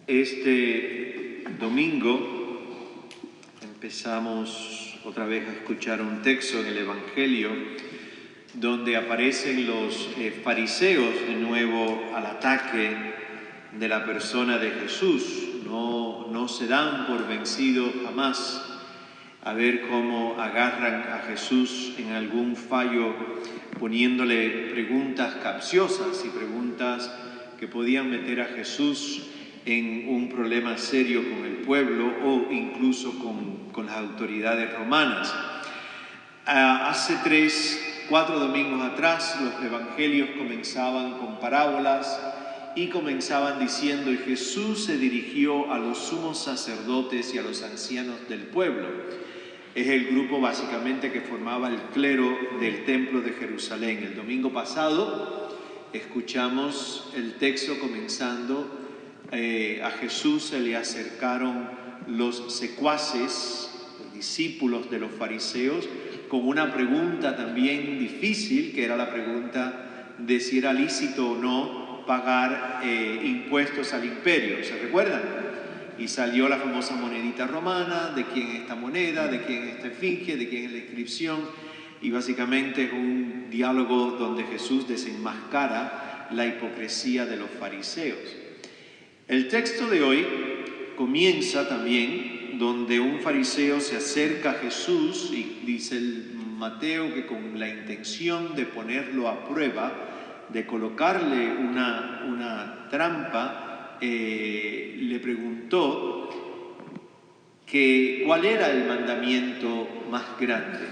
Este domingo empezamos otra vez a escuchar un texto en el Evangelio donde aparecen los fariseos de nuevo al ataque de la persona de Jesús. No se dan por vencidos jamás a ver cómo agarran a Jesús en algún fallo poniéndole preguntas capciosas y preguntas que podían meter a Jesús en un problema serio con el pueblo o incluso con las autoridades romanas. Hace 4 domingos atrás los evangelios comenzaban con parábolas y comenzaban diciendo: y Jesús se dirigió a los sumos sacerdotes y a los ancianos del pueblo. Es el grupo básicamente que formaba el clero del templo de Jerusalén. El domingo pasado escuchamos el texto comenzando: a Jesús se le acercaron los secuaces, los discípulos de los fariseos, con una pregunta también difícil, que era la pregunta de si era lícito o no pagar impuestos al imperio. ¿Se recuerdan? Y salió la famosa monedita romana, de quién es esta moneda, de quién es esta esfinge, de quién es la inscripción, y básicamente es un diálogo donde Jesús desenmascara la hipocresía de los fariseos. El texto de hoy comienza también donde un fariseo se acerca a Jesús y dice el Mateo que con la intención de ponerlo a prueba, de colocarle una trampa, le preguntó que cuál era el mandamiento más grande,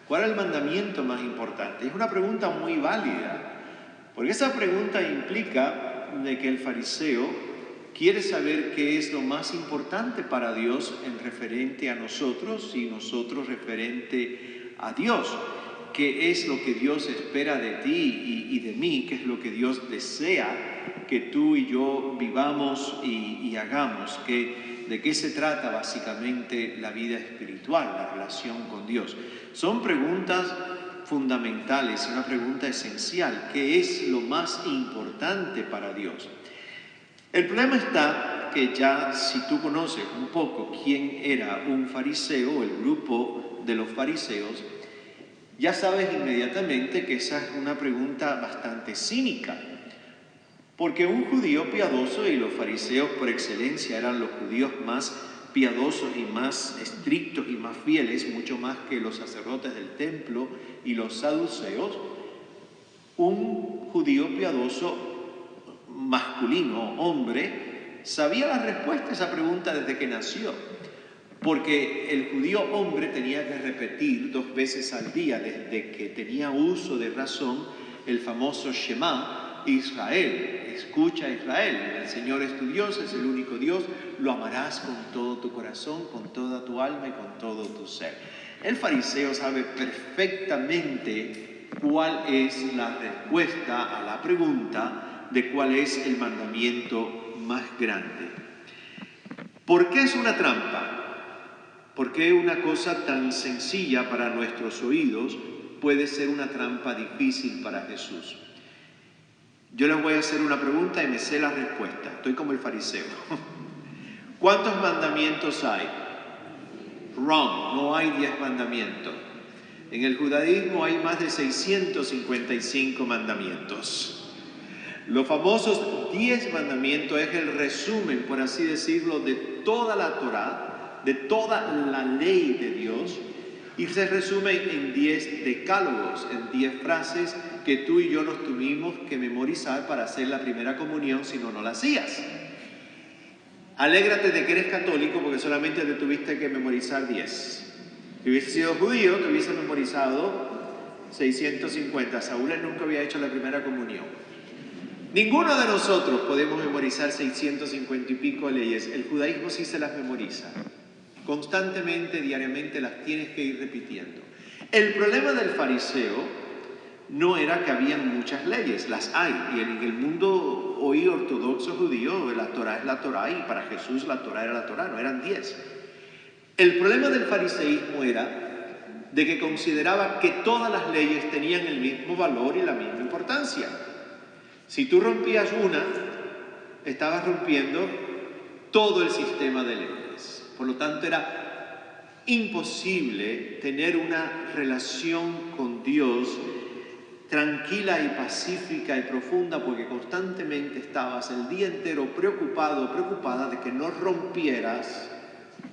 cuál era el mandamiento más importante. Es una pregunta muy válida, porque esa pregunta implica de que el fariseo quiere saber qué es lo más importante para Dios en referente a nosotros y nosotros referente a Dios. ¿Qué es lo que Dios espera de ti y de mí? ¿Qué es lo que Dios desea que tú y yo vivamos y hagamos? ¿De qué se trata básicamente la vida espiritual, la relación con Dios? Son preguntas fundamentales, una pregunta esencial. ¿Qué es lo más importante para Dios? El problema está que ya si tú conoces un poco quién era un fariseo, el grupo de los fariseos, ya sabes inmediatamente que esa es una pregunta bastante cínica. Porque un judío piadoso, y los fariseos por excelencia eran los judíos más piadosos y más estrictos y más fieles, mucho más que los sacerdotes del templo y los saduceos, un judío piadoso masculino, hombre, sabía la respuesta a esa pregunta desde que nació, porque el judío hombre tenía que repetir 2 veces al día, desde que tenía uso de razón, el famoso Shema Israel. Escucha Israel, el Señor es tu Dios, es el único Dios, lo amarás con todo tu corazón, con toda tu alma y con todo tu ser. El fariseo sabe perfectamente cuál es la respuesta a la pregunta de cuál es el mandamiento más grande. ¿Por qué es una trampa? ¿Por qué una cosa tan sencilla para nuestros oídos puede ser una trampa difícil para Jesús? Yo les voy a hacer una pregunta y me sé la respuesta. Estoy como el fariseo. ¿Cuántos mandamientos hay? Wrong, no hay 10 mandamientos. En el judaísmo hay más de 655 mandamientos. Los famosos 10 mandamientos es el resumen, por así decirlo, de toda la Torá, de toda la ley de Dios, y se resume en 10 decálogos, en 10 frases que tú y yo nos tuvimos que memorizar para hacer la primera comunión, si no, no la hacías. Alégrate de que eres católico porque solamente te tuviste que memorizar 10. Si hubiese sido judío, te hubiese memorizado 650. Saúl nunca había hecho la primera comunión. Ninguno de nosotros podemos memorizar 650 y pico leyes. El judaísmo sí se las memoriza. Constantemente, diariamente las tienes que ir repitiendo. El problema del fariseo no era que habían muchas leyes, las hay. Y en el mundo hoy ortodoxo judío, la Torá es la Torá, y para Jesús la Torá era la Torá, no eran 10. El problema del fariseísmo era de que consideraba que todas las leyes tenían el mismo valor y la misma importancia. Si tú rompías una, estabas rompiendo todo el sistema de leyes. Por lo tanto, era imposible tener una relación con Dios tranquila y pacífica y profunda, porque constantemente estabas el día entero preocupado o preocupada de que no rompieras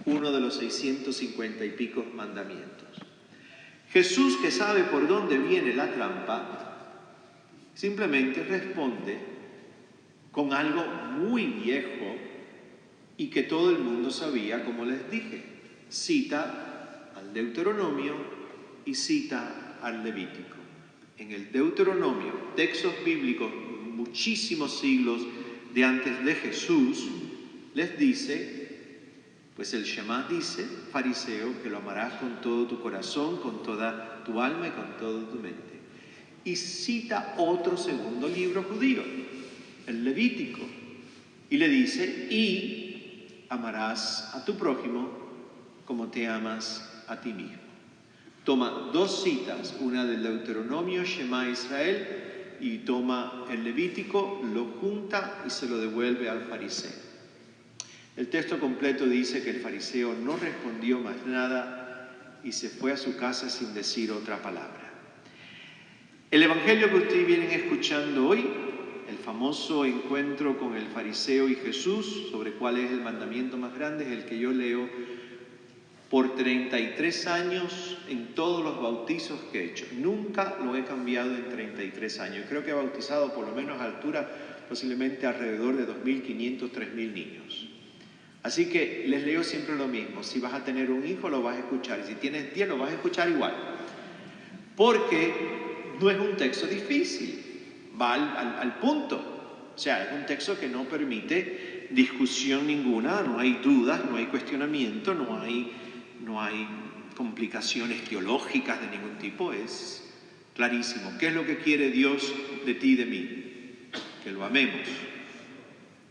uno de los 650 y pico mandamientos. Jesús, que sabe por dónde viene la trampa, simplemente responde con algo muy viejo y que todo el mundo sabía, como les dije. Cita al Deuteronomio y cita al Levítico. En el Deuteronomio, textos bíblicos muchísimos siglos de antes de Jesús, les dice, pues el Shema dice, fariseo, que lo amarás con todo tu corazón, con toda tu alma y con toda tu mente. Y cita otro segundo libro judío, el Levítico, y le dice, y amarás a tu prójimo como te amas a ti mismo. Toma dos citas, una del Deuteronomio, Shema Israel, y toma el Levítico, lo junta y se lo devuelve al fariseo. El texto completo dice que el fariseo no respondió más nada y se fue a su casa sin decir otra palabra. El evangelio que ustedes vienen escuchando hoy, el famoso encuentro con el fariseo y Jesús, sobre cuál es el mandamiento más grande, es el que yo leo por 33 años en todos los bautizos que he hecho. Nunca lo he cambiado en 33 años. Creo que he bautizado por lo menos a altura posiblemente alrededor de 2.500, 3.000 niños. Así que les leo siempre lo mismo. Si vas a tener un hijo, lo vas a escuchar. Y si tienes 10, lo vas a escuchar igual. Porque no es un texto difícil. Va al punto. O sea, es un texto que no permite discusión ninguna. No hay dudas, no hay cuestionamiento, no hay complicaciones teológicas de ningún tipo. Es clarísimo. ¿Qué es lo que quiere Dios de ti y de mí? Que lo amemos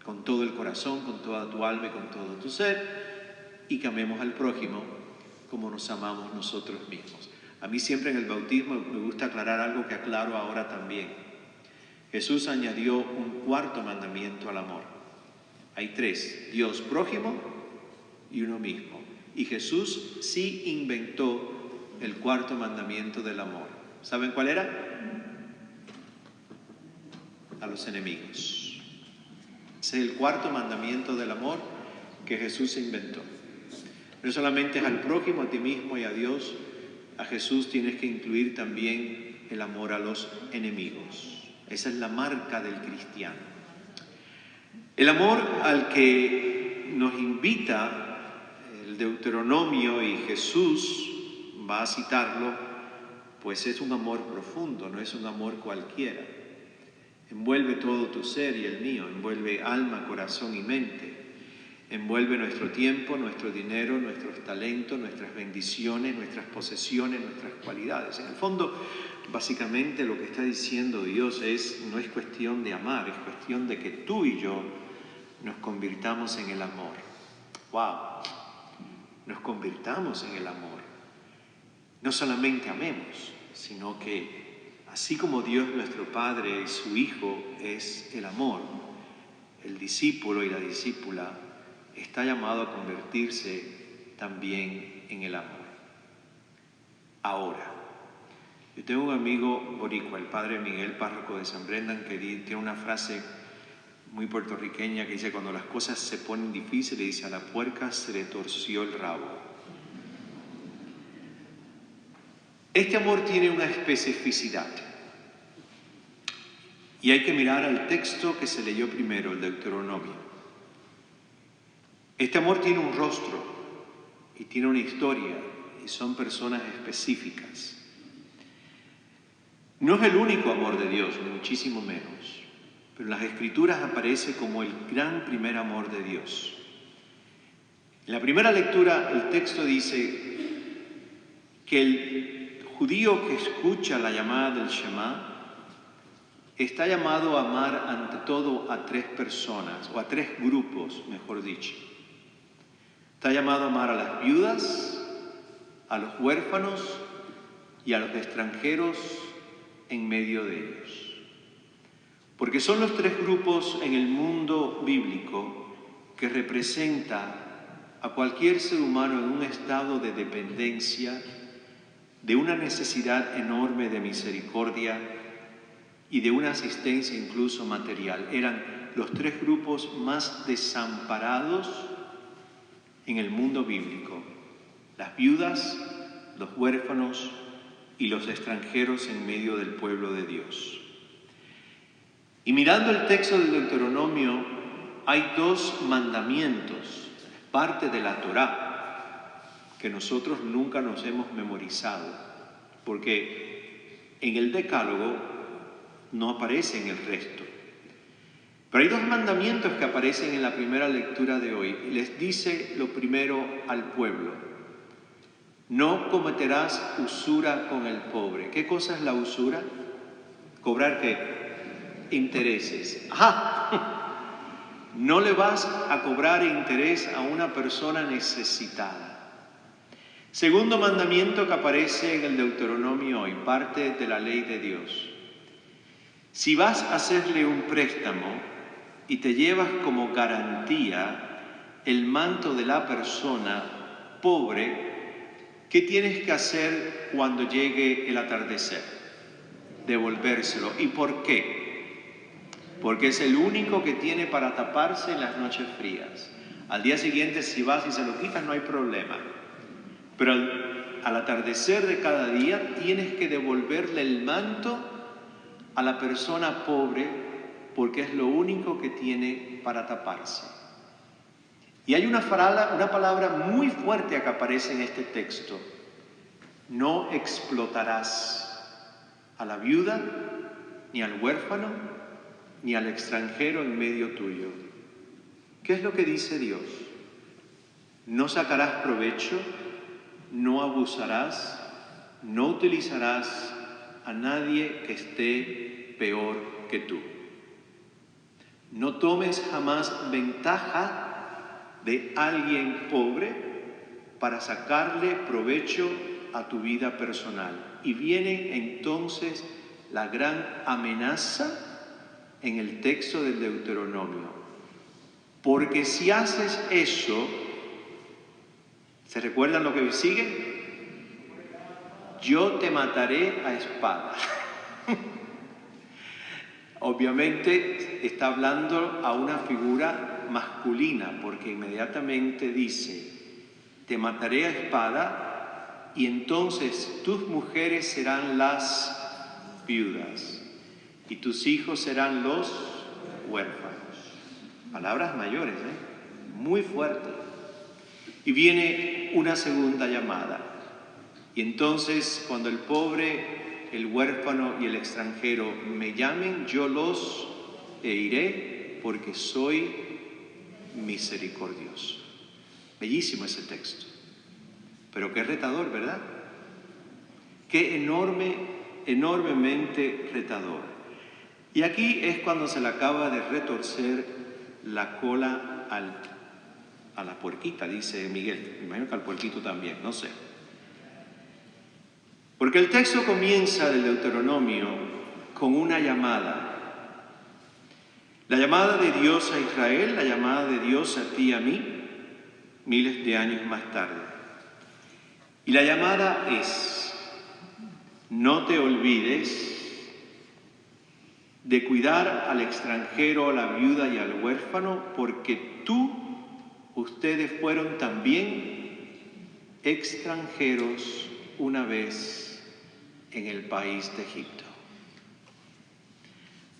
con todo el corazón, con toda tu alma y con todo tu ser, y que amemos al prójimo como nos amamos nosotros mismos. A mí siempre en el bautismo me gusta aclarar algo que aclaro ahora también. Jesús añadió un cuarto mandamiento al amor. Hay tres: Dios, prójimo y uno mismo. Y Jesús sí inventó el cuarto mandamiento del amor. ¿Saben cuál era? A los enemigos. Ese es el cuarto mandamiento del amor que Jesús inventó. No solamente es al prójimo, a ti mismo y a Dios. A Jesús tienes que incluir también el amor a los enemigos. Esa es la marca del cristiano. El amor al que nos invita el Deuteronomio, y Jesús va a citarlo, pues es un amor profundo, no es un amor cualquiera. Envuelve todo tu ser y el mío, envuelve alma, corazón y mente. Envuelve nuestro tiempo, nuestro dinero, nuestros talentos, nuestras bendiciones, nuestras posesiones, nuestras cualidades. En el fondo, básicamente lo que está diciendo Dios no es cuestión de amar, es cuestión de que tú y yo nos convirtamos en el amor. ¡Wow! Nos convirtamos en el amor. No solamente amemos, sino que así como Dios nuestro Padre y su Hijo es el amor, el discípulo y la discípula está llamado a convertirse también en el amor. Ahora, yo tengo un amigo boricua, el padre Miguel, párroco de San Brendan, que tiene una frase muy puertorriqueña que dice: cuando las cosas se ponen difíciles, dice, a la puerca se le torció el rabo. Este amor tiene una especificidad. Y hay que mirar al texto que se leyó primero, el Deuteronomio. Este amor tiene un rostro y tiene una historia y son personas específicas. No es el único amor de Dios, ni muchísimo menos, pero en las Escrituras aparece como el gran primer amor de Dios. En la primera lectura el texto dice que el judío que escucha la llamada del Shema está llamado a amar ante todo a tres personas, o a tres grupos, mejor dicho. Está llamado a amar a las viudas, a los huérfanos y a los extranjeros en medio de ellos. Porque son los tres grupos en el mundo bíblico que representa a cualquier ser humano en un estado de dependencia, de una necesidad enorme de misericordia y de una asistencia incluso material. Eran los tres grupos más desamparados en el mundo bíblico: las viudas, los huérfanos y los extranjeros en medio del pueblo de Dios. Y mirando el texto del Deuteronomio, hay dos mandamientos, parte de la Torá, que nosotros nunca nos hemos memorizado, porque en el Decálogo no aparecen el resto. Pero hay dos mandamientos que aparecen en la primera lectura de hoy. Les dice lo primero al pueblo: no cometerás usura con el pobre. ¿Qué cosa es la usura? ¿Cobrar qué? Intereses. ¡Ajá! No le vas a cobrar interés a una persona necesitada. Segundo mandamiento que aparece en el Deuteronomio hoy, parte de la ley de Dios. Si vas a hacerle un préstamo y te llevas como garantía el manto de la persona pobre, ¿qué tienes que hacer cuando llegue el atardecer? Devolvérselo. ¿Y por qué? Porque es el único que tiene para taparse en las noches frías. Al día siguiente, si vas y se lo quitas, no hay problema. Pero al atardecer de cada día tienes que devolverle el manto a la persona pobre, porque es lo único que tiene para taparse. Y hay una palabra muy fuerte que aparece en este texto: no explotarás a la viuda, ni al huérfano, ni al extranjero en medio tuyo. ¿Qué es lo que dice Dios? No sacarás provecho, no abusarás, no utilizarás a nadie que esté peor que tú. No tomes jamás ventaja de alguien pobre para sacarle provecho a tu vida personal. Y viene entonces la gran amenaza en el texto del Deuteronomio. Porque si haces eso, ¿se recuerdan lo que sigue? Yo te mataré a espada. Obviamente está hablando a una figura masculina, porque inmediatamente dice: te mataré a espada, y entonces tus mujeres serán las viudas y tus hijos serán los huérfanos. Palabras mayores, muy fuerte. Y viene una segunda llamada. Y entonces, cuando el pobre, el huérfano y el extranjero me llamen, yo los iré, porque soy misericordioso. Bellísimo ese texto. Pero qué retador, ¿verdad? Qué enormemente retador. Y aquí es cuando se le acaba de retorcer la cola a la puerquita, dice Miguel. Me imagino que al puerquito también, no sé. Porque el texto comienza del Deuteronomio con una llamada. La llamada de Dios a Israel, la llamada de Dios a ti y a mí, miles de años más tarde. Y la llamada es: no te olvides de cuidar al extranjero, a la viuda y al huérfano, porque ustedes fueron también extranjeros una vez en el país de Egipto.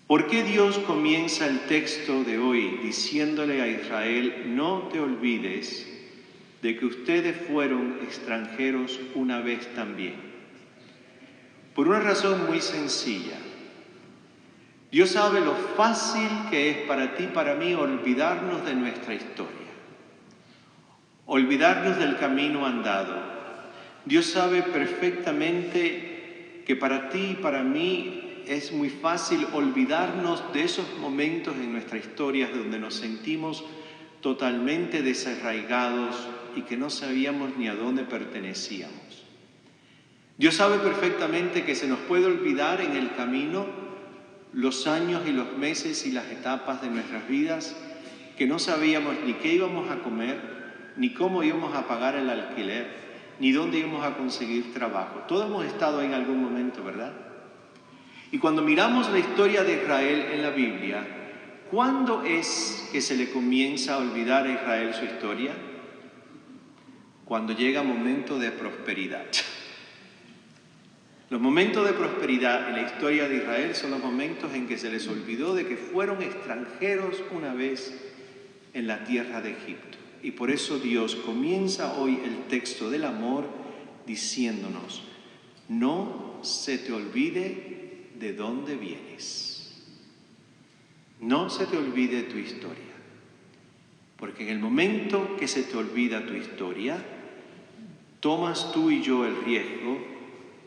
¿Por qué Dios comienza el texto de hoy diciéndole a Israel: no te olvides de que ustedes fueron extranjeros una vez también? Por una razón muy sencilla. Dios sabe lo fácil que es para ti y para mí olvidarnos de nuestra historia, olvidarnos del camino andado. Dios sabe perfectamente que para ti y para mí es muy fácil olvidarnos de esos momentos en nuestra historia donde nos sentimos totalmente desarraigados y que no sabíamos ni a dónde pertenecíamos. Dios sabe perfectamente que se nos puede olvidar en el camino los años y los meses y las etapas de nuestras vidas que no sabíamos ni qué íbamos a comer, ni cómo íbamos a pagar el alquiler, ni dónde íbamos a conseguir trabajo. Todos hemos estado ahí en algún momento, ¿verdad? Y cuando miramos la historia de Israel en la Biblia, ¿cuándo es que se le comienza a olvidar a Israel su historia? Cuando llega momento de prosperidad. Los momentos de prosperidad en la historia de Israel son los momentos en que se les olvidó de que fueron extranjeros una vez en la tierra de Egipto. Y por eso Dios comienza hoy el texto del amor diciéndonos: no se te olvide de dónde vienes. No se te olvide tu historia. Porque en el momento que se te olvida tu historia, tomas tú y yo el riesgo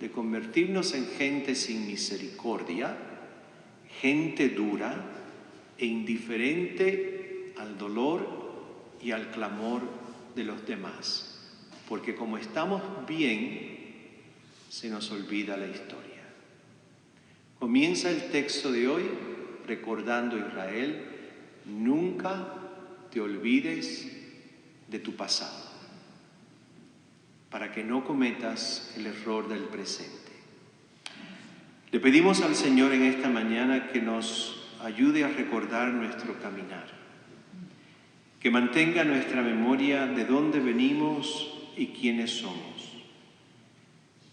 de convertirnos en gente sin misericordia, gente dura e indiferente al dolor y al clamor de los demás. Porque como estamos bien, se nos olvida la historia. Comienza el texto de hoy recordando, Israel, nunca te olvides de tu pasado, para que no cometas el error del presente. Le pedimos al Señor en esta mañana que nos ayude a recordar nuestro caminar, que mantenga nuestra memoria de dónde venimos y quiénes somos.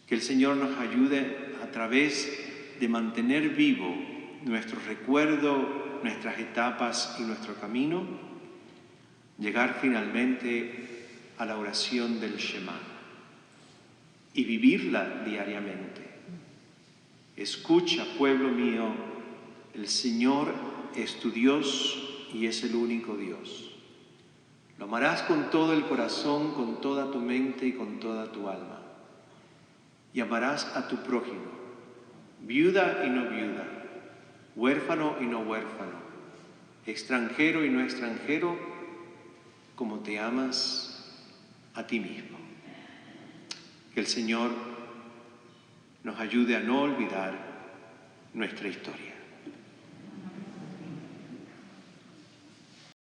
Que el Señor nos ayude a través de mantener vivo nuestro recuerdo, nuestras etapas y nuestro camino, llegar finalmente a la oración del Shema y vivirla diariamente. Escucha, pueblo mío, el Señor es tu Dios y es el único Dios. Lo amarás con todo el corazón, con toda tu mente y con toda tu alma. Y amarás a tu prójimo, viuda y no viuda, huérfano y no huérfano, extranjero y no extranjero, como te amas a ti mismo. Que el Señor nos ayude a no olvidar nuestra historia.